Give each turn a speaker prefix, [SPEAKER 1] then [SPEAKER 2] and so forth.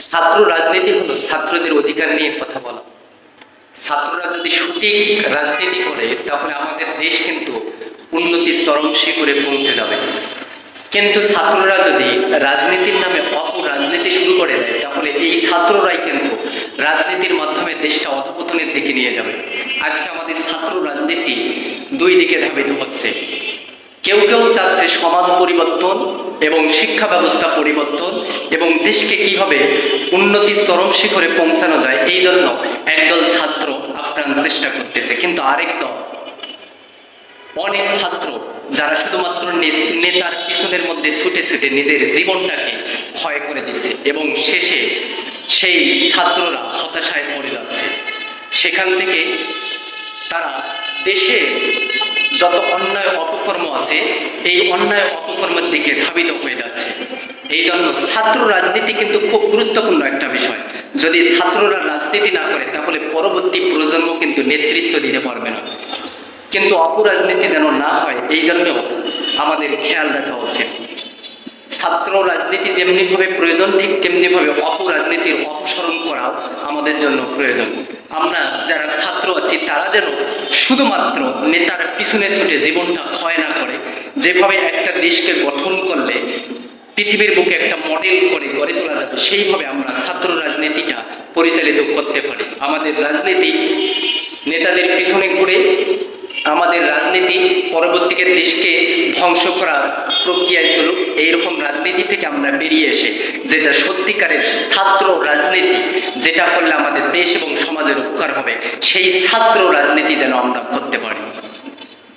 [SPEAKER 1] ছাত্র রাজনীতি হলো ছাত্রদের অধিকার নিয়ে কথা বলা। ছাত্ররা যদি সঠিক রাজনীতি করে তাহলে আমাদের দেশ কিন্তু উন্নতির চরম শিখরে পৌঁছে যাবে। কিন্তু ছাত্ররা যদি রাজনীতির নামে অপরাজনীতি শুরু করে দেয় তাহলে এই ছাত্ররাই কিন্তু রাজনীতির মাধ্যমে দেশটা অধঃপতনের দিকে নিয়ে যাবে। আজকে আমাদের ছাত্র রাজনীতি দুই দিকে ধাবিত হচ্ছে। কেউ কেউ চাচ্ছে সমাজ পরিবর্তন এবং শিক্ষা ব্যবস্থা পরিবর্তন এবং দেশকে কিভাবে উন্নতির চরম শিখরে পৌঁছানো যায়, এই জন্য একদল ছাত্র আপ্রাণ চেষ্টা করতেছে। কিন্তু আরেক দল, অনেক ছাত্র যারা শুধুমাত্র নেতার পিছনের মধ্যে ছুটে ছুটে নিজের জীবনটাকে ক্ষয় করে দিচ্ছে এবং শেষে সেই ছাত্ররা হতাশায় পড়ে যাচ্ছে। সেখান থেকে তারা দেশে যত অন্যায় অপকর্ম আছে এই অন্যায় অপকর্মের দিকে ধাবিত হয়ে যাচ্ছে। এই জন্য ছাত্র রাজনীতি কিন্তু খুব গুরুত্বপূর্ণ একটা বিষয়। যদি ছাত্ররা রাজনীতি না করে তাহলে পরবর্তী প্রজন্ম কিন্তু নেতৃত্ব দিতে পারবে না। কিন্তু অপরাজনীতি যেন না হয় এই জন্য আমাদের খেয়াল রাখা উচিত। ছাত্র রাজনীতি যেমনি ভাবে প্রয়োজন ঠিক তেমনি ভাবে অপরাজনীতির অপসারণ করাও আমাদের জন্য প্রয়োজন। আমরা যারা ছাত্র আছি তারা যেন শুধুমাত্র নেতার পিছনে ছুটে জীবনটা ক্ষয় না করে, যেভাবে একটা দেশকে গঠন করলে পৃথিবীর বুকে একটা মডেল করে গড়ে তোলা যাবে সেইভাবে আমরা ছাত্র রাজনীতিটা পরিচালিত করতে পারি। আমাদের রাজনীতি নেতাদের পিছনে ঘুরে আমাদের রাজনীতি পরবর্তীকে দেশকে ধ্বংস করার প্রক্রিয়ায় চলুক, এইরকম রাজনীতি থেকে আমরা বেরিয়ে এসে যেটা সত্যিকারের ছাত্র রাজনীতি, যেটা করলে আমাদের দেশ এবং সমাজের উপকার হবে, সেই ছাত্র রাজনীতি যেন আমরা করতে পারি।